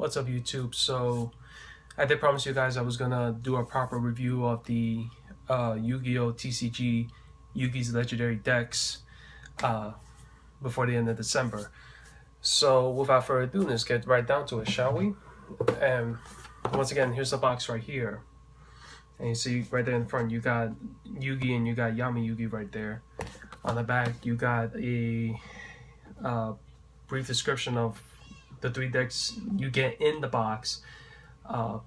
What's up, YouTube? So I did promise you guys I was gonna do a proper review of the Yu-Gi-Oh TCG Yugi's legendary decks uh, before the end of December. So without further ado, let's get right down to it, shall we? And once again, here's the box right here. And you see right there in front, you got Yugi and you got Yami Yugi right there. On the back, you got a brief description of the 3 decks you get in the box,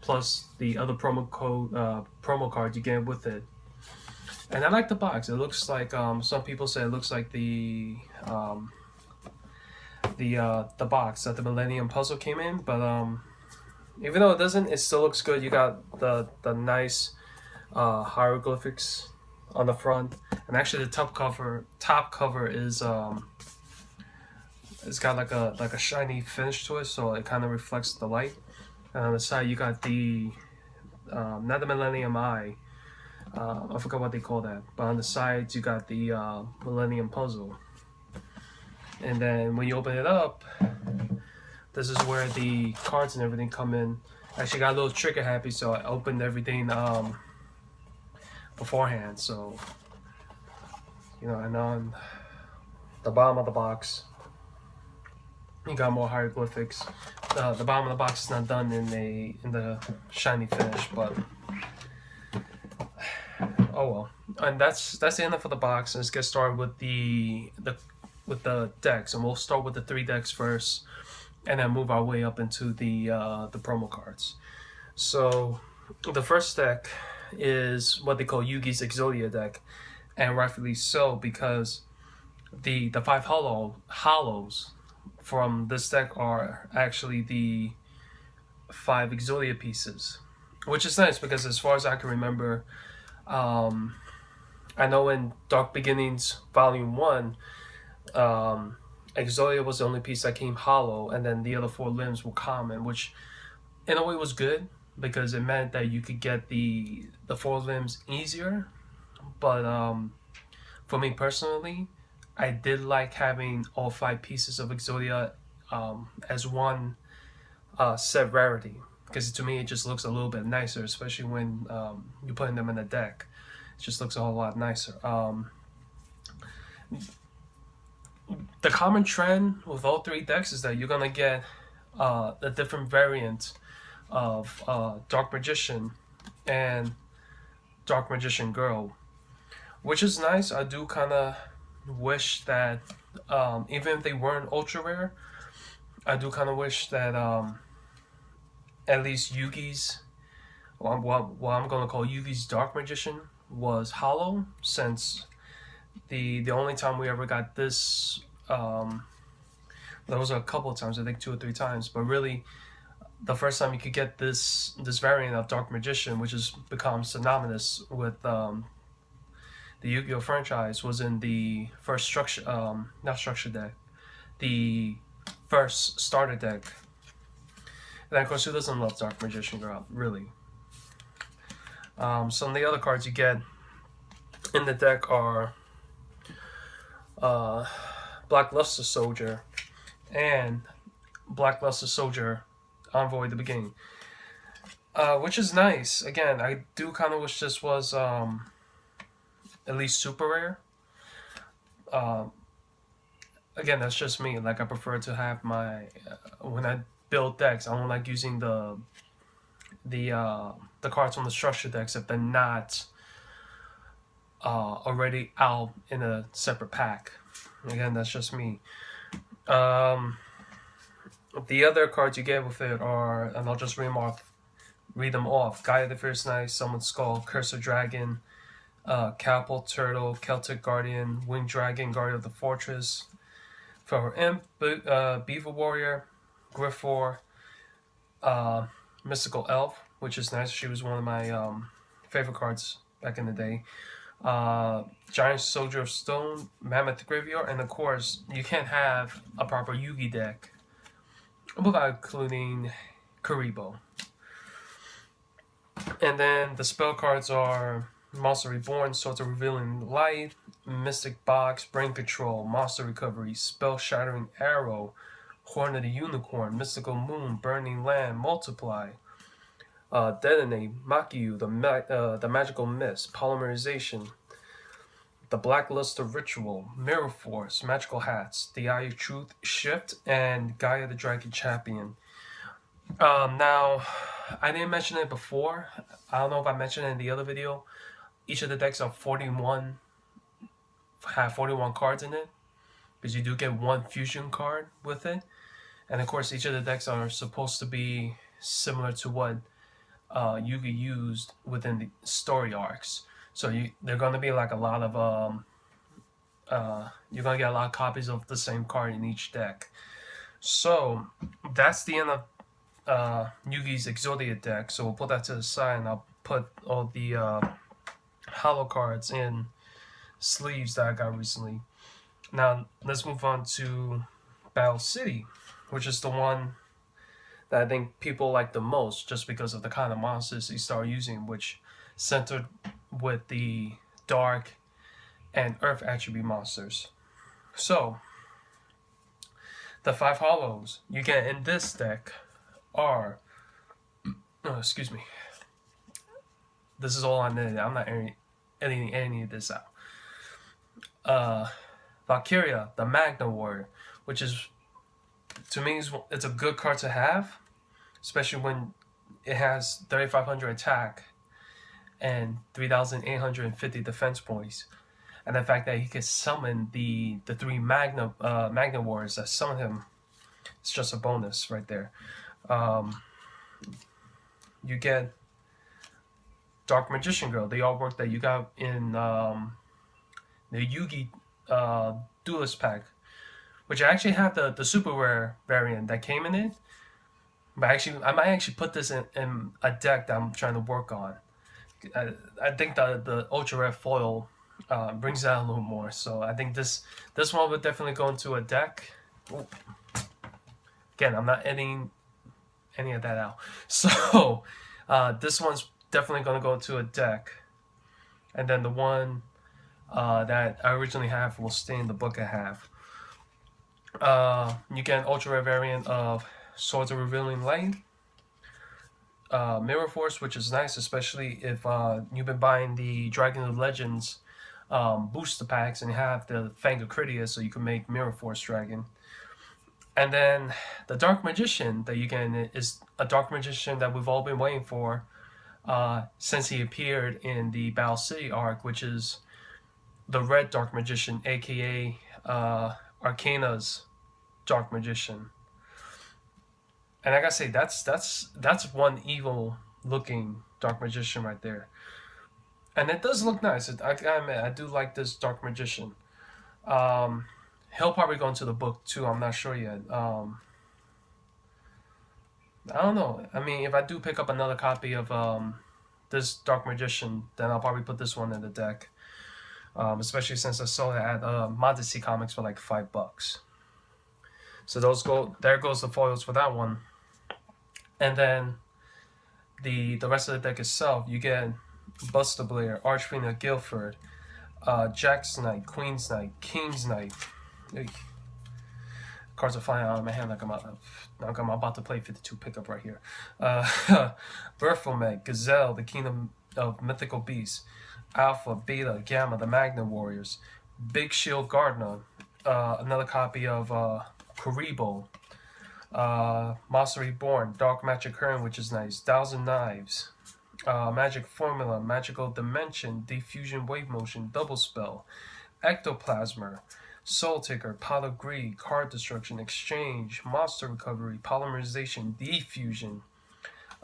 plus the other promo cards you get with it. And I like the box. It looks like some people say it looks like the box that the Millennium Puzzle came in, but even though it doesn't, it still looks good. You got the nice hieroglyphics on the front, and actually the top cover is it's got like a shiny finish to it, so it kind of reflects the light. And on the side you got the not the Millennium Eye, I forgot what they call that, but on the sides you got the Millennium Puzzle. And then when you open it up, this is where the cards and everything come in. I actually got a little trigger happy, so I opened everything beforehand. So you know, and on the bottom of the box you got more hieroglyphics. The bottom of the box is not done in the shiny finish, but oh well. And that's the end for the box. Let's get started with the decks, and we'll start with the 3 decks first, and then move our way up into the promo cards. So the first deck is what they call Yugi's YuGiOh Deck, and rightfully so, because the 5 hollows from this deck are actually the 5 YuGiOh pieces, which is nice because as far as I can remember, I know in Dark Beginnings Volume 1, YuGiOh was the only piece that came hollow, and then the other 4 limbs were common, which in a way was good because it meant that you could get the 4 limbs easier. But for me personally, I did like having all 5 pieces of YuGiOh as one set rarity, because to me it just looks a little bit nicer, especially when you're putting them in a deck. It just looks a whole lot nicer. The common trend with all 3 decks is that you're gonna get a different variant of Dark Magician and Dark Magician Girl, which is nice. I do kind of wish that even if they weren't ultra rare, I do kind of wish that at least Yugi's, what I'm gonna call Yugi's Dark Magician, was hollow, since the only time we ever got this, there was a couple of times, I think 2 or 3 times, but really the first time you could get this variant of Dark Magician, which has become synonymous with the Yu-Gi-Oh franchise, was in the first not structure deck, the first starter deck. And of course, who doesn't love Dark Magician Girl, really? Some of the other cards you get in the deck are Black Luster Soldier and Black Luster Soldier Envoy at the beginning, which is nice. Again, I do kind of wish this was at least super rare. Again, that's just me. Like, I prefer to have my when I build decks, I don't like using the cards from the structure decks if they're not already out in a separate pack. Again, that's just me. The other cards you get with it are, and I'll just read them off: Gaia the Fierce Knight, Summoned Skull, Curse of Dragon, Catapult Turtle, Celtic Guardian, Winged Dragon, Guardian of the Fortress, Feral Imp, Beaver Warrior, Griffor, Mystical Elf, which is nice. She was one of my favorite cards back in the day. Giant Soldier of Stone, Mammoth Graveyard, and of course, you can't have a proper Yugi deck without including Kuribo. And then the spell cards are Monster Reborn, Swords of Revealing Light, Mystic Box, Brain Control, Monster Recovery, Spell Shattering Arrow, Horn of the Unicorn, Mystical Moon, Burning Land, Multiply, Detonate, Makiyu, the Magical Mist, Polymerization, the Blackluster Ritual, Mirror Force, Magical Hats, the Eye of Truth, Shift, and Gaia the Dragon Champion. Now, I didn't mention it before. I don't know if I mentioned it in the other video. Each of the decks have 41 cards in it, because you do get one fusion card with it. And of course, each of the decks are supposed to be similar to what Yugi used within the story arcs. So they're going to be like a lot of you're going to get a lot of copies of the same card in each deck. So that's the end of Yugi's Exodia deck. So we'll put that to the side, and I'll put all the hollow cards in sleeves that I got recently. Now let's move on to Battle City, which is the one that I think people like the most, just because of the kind of monsters they start using, which centered with the dark and earth attribute monsters. So the 5 hollows you get in this deck are, excuse me, this is all on it. I'm not editing any of this out. Valkyria, the Magna Warrior, which is, to me, it's a good card to have, especially when it has 3,500 attack and 3,850 defense points, and the fact that he can summon the 3 Magna Warriors that summon him, it's just a bonus right there. You get Dark Magician Girl, the artwork that you got in the Yugi Duelist pack, which I actually have the super rare variant that came in it. But I might actually put this in a deck that I'm trying to work on. I think the ultra rare foil brings that a little more. So I think this one would definitely go into a deck. Ooh. Again, I'm not editing any of that out. So this one's definitely going to go into a deck. And then the one that I originally have will stay in the book I have. You get an ultra rare variant of Swords of Revealing Light, Mirror Force, which is nice, especially if you've been buying the Dragon of Legends booster packs and have the Fang of Critias, so you can make Mirror Force Dragon. And then the Dark Magician that you get in it is a Dark Magician that we've all been waiting for since he appeared in the Battle City arc, which is the Red Dark Magician, aka Arcana's Dark Magician. And I gotta say, that's one evil looking Dark Magician right there. And it does look nice. I admit, I do like this Dark Magician. He'll probably go into the book too, I'm not sure yet. I don't know. I mean, if I do pick up another copy of this Dark Magician, then I'll probably put this one in the deck. Especially since I saw it at Modesty Comics for like $5. So there goes the foils for that one. And then the rest of the deck itself, you get Buster Blair, Archfiend of Guildford, Jack's Knight, Queen's Knight, King's Knight. Cards are flying out of my hand like I'm about to play 52 pickup right here. Baphomet, Gazelle, the Kingdom of Mythical Beasts, Alpha, Beta, Gamma, the Magna Warriors, Big Shield Gardener, another copy of Kuribo, Monster Reborn, Dark Magic Hearn, which is nice, Thousand Knives, Magic Formula, Magical Dimension, Diffusion Wave Motion, Double Spell, Ectoplasmer, Soul Taker, Pot of Greed, Card Destruction, Exchange, Monster Recovery, Polymerization, Diffusion,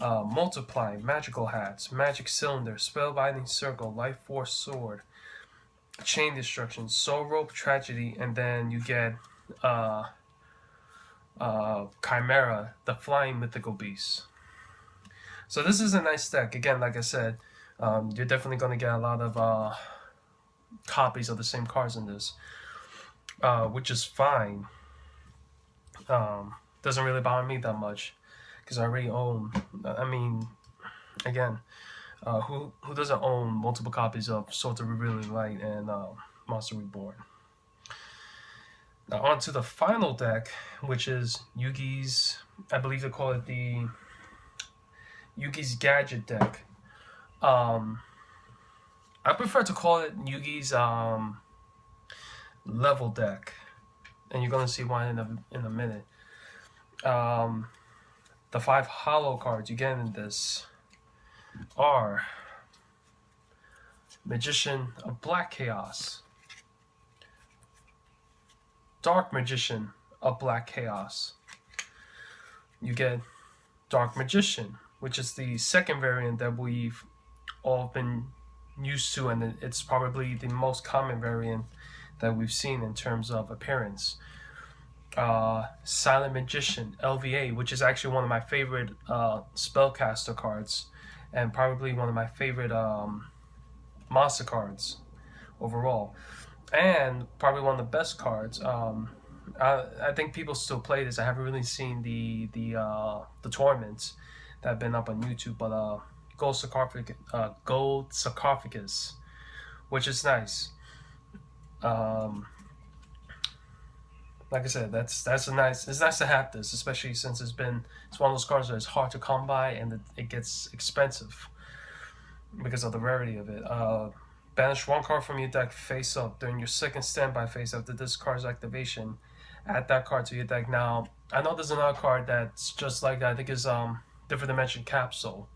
Multiply, Magical Hats, Magic Cylinder, Spellbinding Circle, Life Force Sword, Chain Destruction, Soul Rope, Tragedy, and then you get Chimera, the Flying Mythical Beast. So this is a nice deck. Again, like I said, you're definitely going to get a lot of copies of the same cards in this, which is fine. Doesn't really bother me that much because I already own. I mean, again, who doesn't own multiple copies of Swords of Revealing Light and Monster Reborn? Now on to the final deck, which is Yugi's, I believe they call it the Yugi's Gadget Deck. I prefer to call it Yugi's level deck, and you're gonna see why in a minute. The 5 hollow cards you get in this are Magician of Black Chaos, Dark Magician of Black Chaos. You get Dark Magician, which is the second variant that we've all been used to, and it's probably the most common variant that we've seen in terms of appearance. Silent Magician LVA, which is actually one of my favorite spellcaster cards, and probably one of my favorite monster cards overall, and probably one of the best cards. I think people still play this. I haven't really seen the tournaments that have been up on YouTube, but Gold Sarcophagus, which is nice. Like I said, it's nice to have this, especially since it's one of those cards that is hard to come by and it gets expensive because of the rarity of it. Banish 1 card from your deck face up during your second standby phase after this card's activation. Add that card to your deck. Now, I know there's another card that's just like that. I think it's Different Dimension Capsule.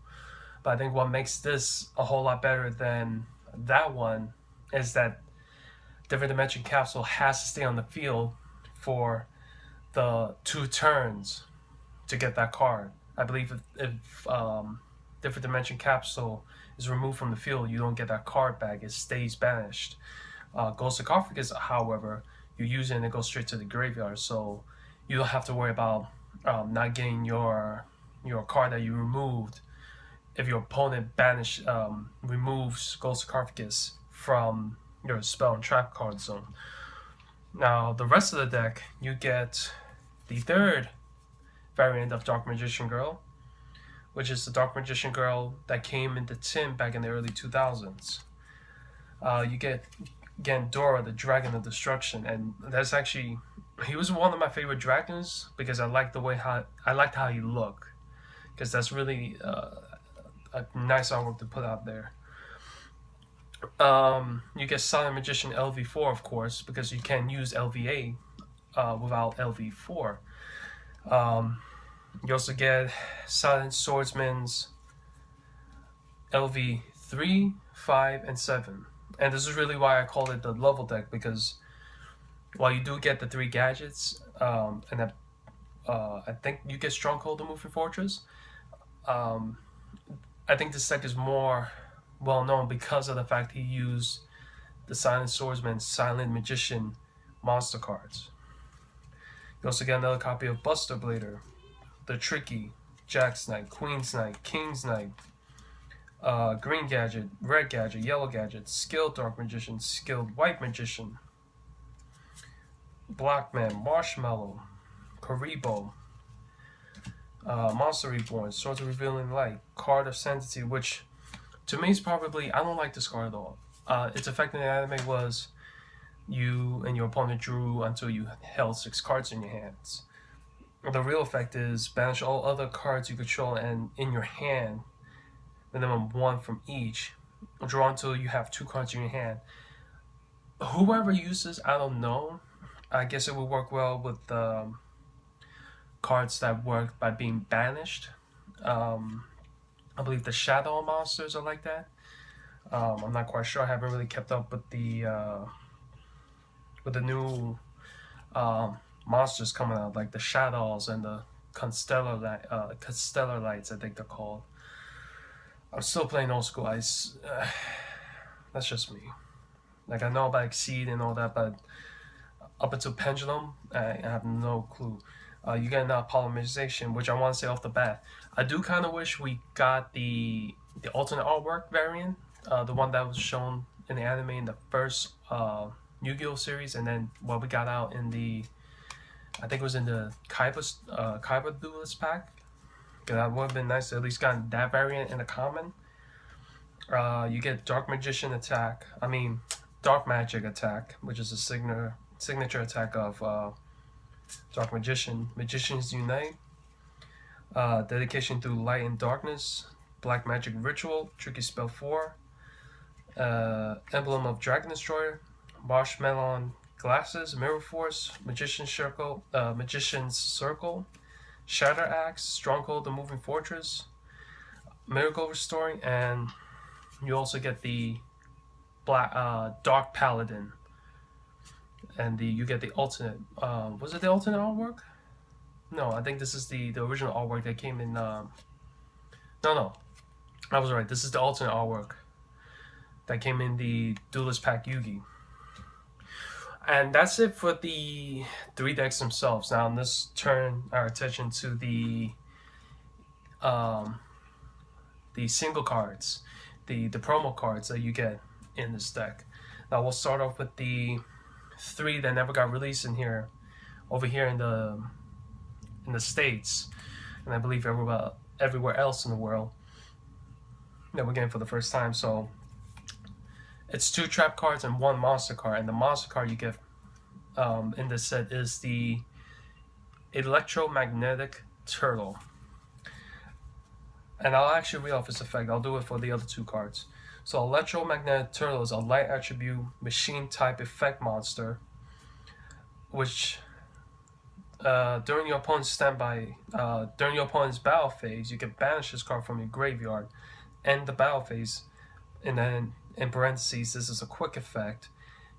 But I think what makes this a whole lot better than that one is that Different Dimension Capsule has to stay on the field for the 2 turns to get that card. I believe if Different Dimension Capsule is removed from the field, you don't get that card back. It stays banished. Gold Sarcophagus, however, you use it and it goes straight to the graveyard, so you don't have to worry about not getting your card that you removed if your opponent removes Gold Sarcophagus from your spell and trap card zone. Now, the rest of the deck, you get the third variant of Dark Magician Girl, which is the Dark Magician Girl that came into tin back in the early 2000s. You get Gandora, the Dragon of Destruction, and that's actually, he was one of my favorite dragons because I liked how he looked, because that's really a nice artwork to put out there. You get Silent Magician LV4, of course, because you can't use LVA without LV4. You also get Silent Swordsman's LV3, 5, and 7. And this is really why I call it the level deck, because while you do get the 3 gadgets, and I think you get Stronghold to move your fortress, I think this deck is more well known because of the fact he used the Silent Swordsman, Silent Magician monster cards. You also get another copy of Buster Blader, the Tricky, Jack's Knight, Queen's Knight, King's Knight, Green Gadget, Red Gadget, Yellow Gadget, Skilled Dark Magician, Skilled White Magician, Blackman, Marshmallow, Karibo, Monster Reborn, Swords of Revealing Light, Card of Sanctity, which to me is probably, I don't like this card at all. Its effect in the anime was you and your opponent drew until you held 6 cards in your hands. The real effect is banish all other cards you control and in your hand, minimum 1 from each. Draw until you have 2 cards in your hand. Whoever uses, I don't know. I guess it would work well with cards that work by being banished. I believe the Shadow monsters are like that. I'm not quite sure. I haven't really kept up with the new monsters coming out, like the Shadows and the Constellar Lights, I think they're called. I'm still playing old school ice. That's just me. Like, I know about Exceed and all that, but up until Pendulum, I have no clue. You get now Polymerization, which I want to say off the bat, I do kind of wish we got the alternate artwork variant, the one that was shown in the anime in the first YuGiOh series, and then what we got out in I think it was in the Kaiba Duelist pack. That would have been nice to at least gotten that variant in the common. You get Dark Magic Attack, which is a signature attack of Dark Magician. Magicians Unite. Dedication through Light and Darkness. Black Magic Ritual. Tricky Spell 4. Emblem of Dragon Destroyer. Marshmallow Glasses. Mirror Force. Magician's Circle. Shatter Axe. Stronghold the Moving Fortress. Miracle Restoring. And you also get the Dark Paladin. And you get the alternate. Was it the alternate artwork? No, I think this is the original artwork that came in. No, I was right. This is the alternate artwork that came in the Duelist Pack Yugi. And that's it for the 3 decks themselves. Now, let's turn our attention to the single cards, the promo cards that you get in this deck. Now, we'll start off with the 3 that never got released over here in the States, and I believe everywhere else in the world that we're getting for the first time. So it's 2 trap cards and 1 monster card, and the monster card you get in this set is the Electromagnetic Turtle. And I'll actually read off its effect. I'll do it for the other 2 cards. So Electromagnetic Turtle is a light attribute machine type effect monster, which during your opponent's battle phase, you can banish this card from your graveyard, end the battle phase, and then in parentheses, this is a quick effect.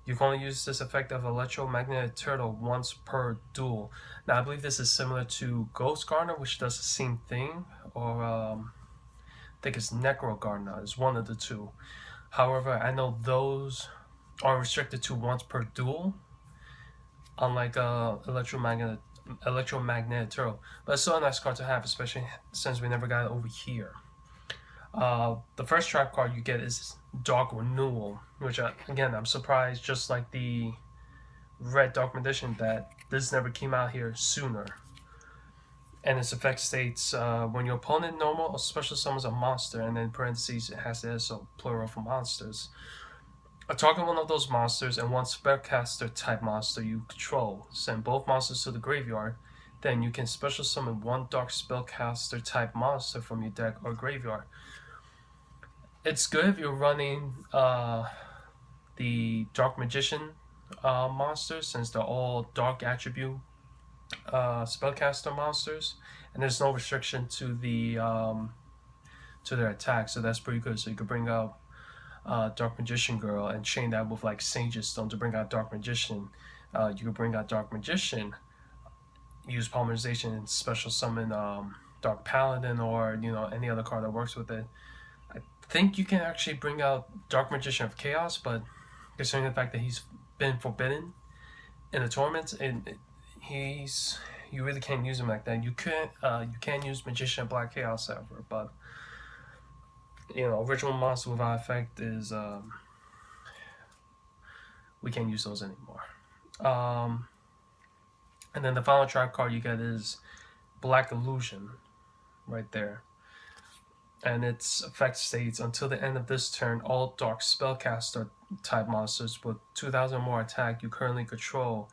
You can only use this effect of Electromagnetic Turtle once per duel. Now, I believe this is similar to Ghost Gardener, which does the same thing, or I think it's Necro Gardener. It's one of the 2. However, I know those are restricted to once per duel, unlike Electromagnetic Turtle. But it's still a nice card to have, especially since we never got it over here. The first trap card you get is Dark Renewal, which again, I'm surprised, just like the Red Dark Magician, that this never came out here sooner. And its effect states, when your opponent normal or special summons a monster, and then in parentheses it has the so plural for monsters. Target one of those monsters and 1 spellcaster type monster you control. Send both monsters to the graveyard. Then you can special summon 1 dark spellcaster type monster from your deck or graveyard. It's good if you're running the Dark Magician monsters, since they're all dark attribute spellcaster monsters, and there's no restriction to their attack, so that's pretty good. So you could bring out Dark Magician Girl and chain that with like Sage's Stone to bring out Dark Magician. You could bring out Dark Magician, use Polymerization, and special summon Dark Paladin, or any other card that works with it. I think you can actually bring out Dark Magician of Chaos, but considering the fact that he's been forbidden in the tournaments, and you really can't use him like that. You can use Magician of Black Chaos ever, but Ritual Monster without effect is we can't use those anymore. And then the final trap card you get is Black Illusion, right there. And its effect states, until the end of this turn, all dark spellcaster type monsters with 2,000 more attack you currently control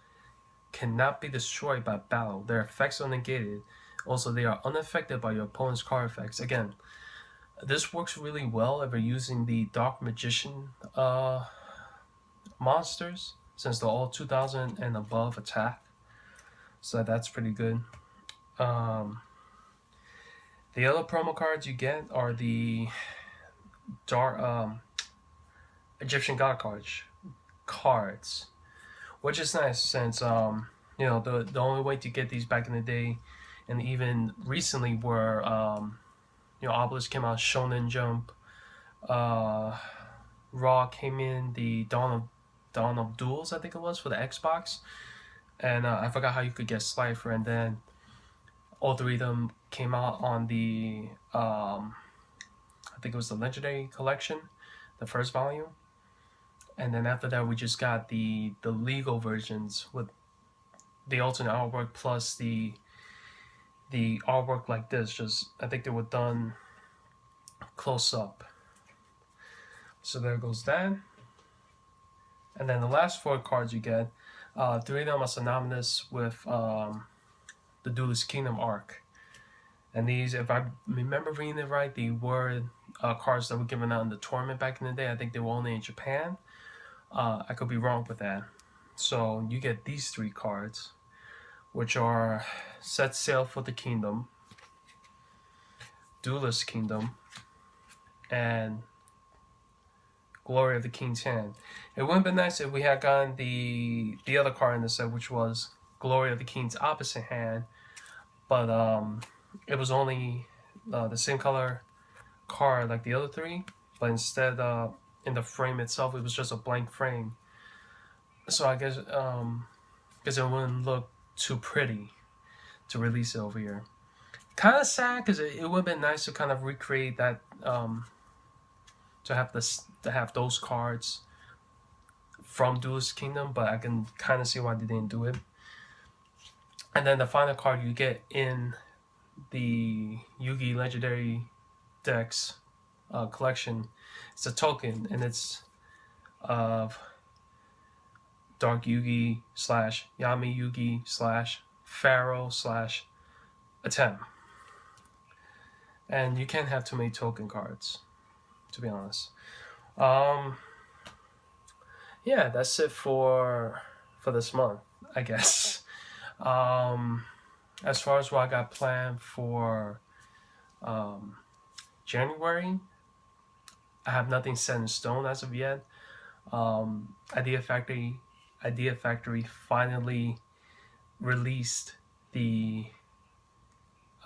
cannot be destroyed by battle. Their effects are negated. Also, they are unaffected by your opponent's card effects. Again, this works really well if you're using the Dark Magician monsters, since they're all 2,000 and above attack. So that's pretty good. The other promo cards you get are the Dark Egyptian God cards, which is nice, since the only way to get these back in the day, and even recently, were Obelisk came out, Shonen Jump, Raw came in, the Dawn of Duels, I think it was, for the Xbox, and I forgot how you could get Slifer, and then all 3 of them came out on the I think it was the Legendary Collection, the first volume, and then after that we just got the legal versions with the alternate artwork plus the artwork like this. Just I think they were done close up. So there goes that. And then the last 4 cards you get Three of them are synonymous with the Duelist Kingdom arc. And these, if I remember reading it right, they were cards that were given out in the tournament back in the day. I think they were only in Japan. I could be wrong with that. So you get these three cards, which are Set Sail for the Kingdom, Duelist Kingdom, and Glory of the King's Hand. It would have been nice if we had gotten the other card in the set, which was Glory of the King's opposite hand, but it was only the same color card like the other three, but instead in the frame itself, it was just a blank frame. So I guess because it wouldn't look too pretty to release it over here. Kind of sad because it would have been nice to kind of recreate that, to have those cards from Duelist Kingdom, but I can kind of see why they didn't do it. And then the final card you get in the Yugi Legendary Decks collection, it's a token, and it's of Dark Yugi / Yami Yugi / Pharaoh / Attempt. And you can't have too many token cards, to be honest. Yeah, that's it for this month, I guess. As far as what I got planned for January, I have nothing set in stone as of yet. Idea Factory finally released the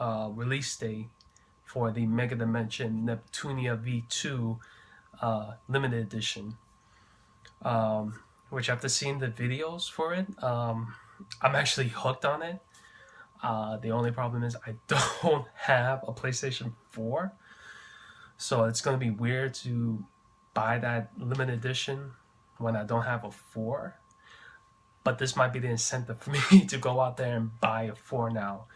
release date for the Mega Dimension Neptunia V2 limited edition, which after seeing the videos for it, I'm actually hooked on it. The only problem is I don't have a PlayStation 4, so it's going to be weird to buy that limited edition when I don't have a 4. But this might be the incentive for me to go out there and buy a 4 now.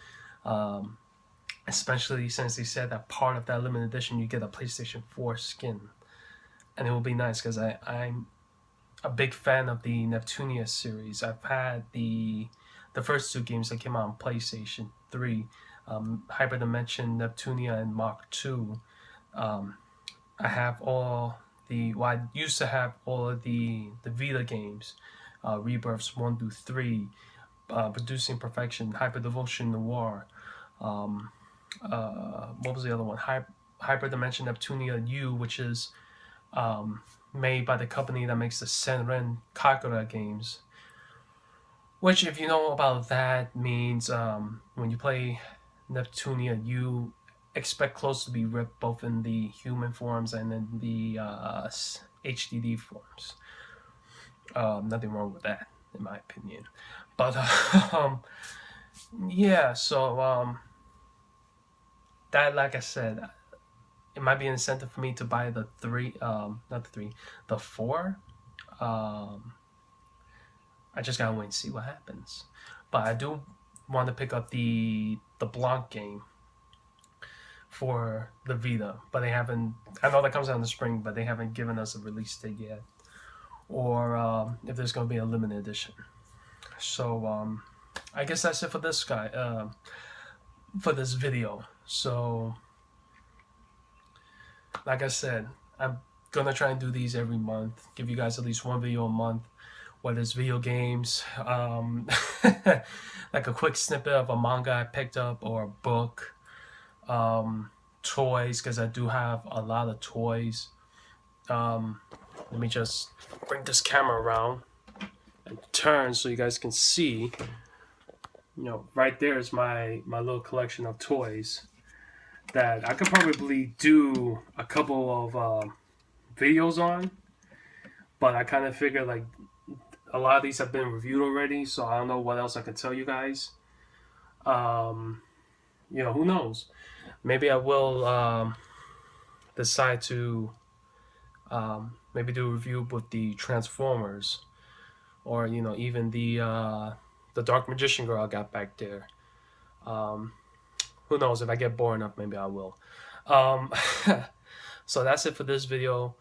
Especially since they said that part of that limited edition you get a PlayStation 4 skin. And it will be nice because I'm a big fan of the Neptunia series. I've had the first 2 games that came out on PlayStation 3, Hyperdimension, Neptunia, and Mach 2. I have I used to have all of the Vita games, Rebirths 1 through 3, Producing Perfection, Hyper Devotion Noir. What was the other one? Hyperdimension Neptunia U, which is made by the company that makes the Senran Kagura games. Which, if you know about that, means when you play Neptunia, you expect clothes to be ripped both in the human forms and in the HDD forms. Nothing wrong with that, in my opinion. But yeah, so that, like I said, it might be an incentive for me to buy the 4. I just gotta wait and see what happens. But I do want to pick up the Blanc game for the Vita, but they haven't. I know that comes out in the spring, but they haven't given us a release date yet, or if there's gonna be a limited edition. So I guess that's it for this guy. For this video. So, like I said, I'm gonna try and do these every month. Give you guys at least one video a month, whether it's video games, like a quick snippet of a manga I picked up or a book, toys, because I do have a lot of toys. Let me just bring this camera around and turn so you guys can see. You know, right there is my little collection of toys that I could probably do a couple of videos on, but I kind of figure like a lot of these have been reviewed already, so I don't know what else I can tell you guys. You know, who knows? Maybe I will decide to maybe do a review with the Transformers, or you know, even the Dark Magician girl I got back there. Who knows? If I get bored enough, maybe I will. So that's it for this video.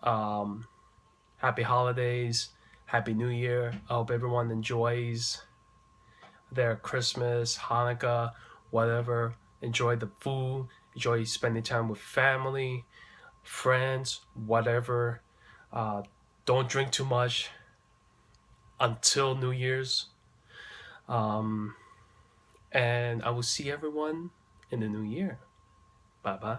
Happy holidays. Happy New Year. I hope everyone enjoys their Christmas, Hanukkah, whatever. Enjoy the food. Enjoy spending time with family, friends, whatever. Uh, don't drink too much until New Year's. Um, and I will see everyone in the new year. Bye bye.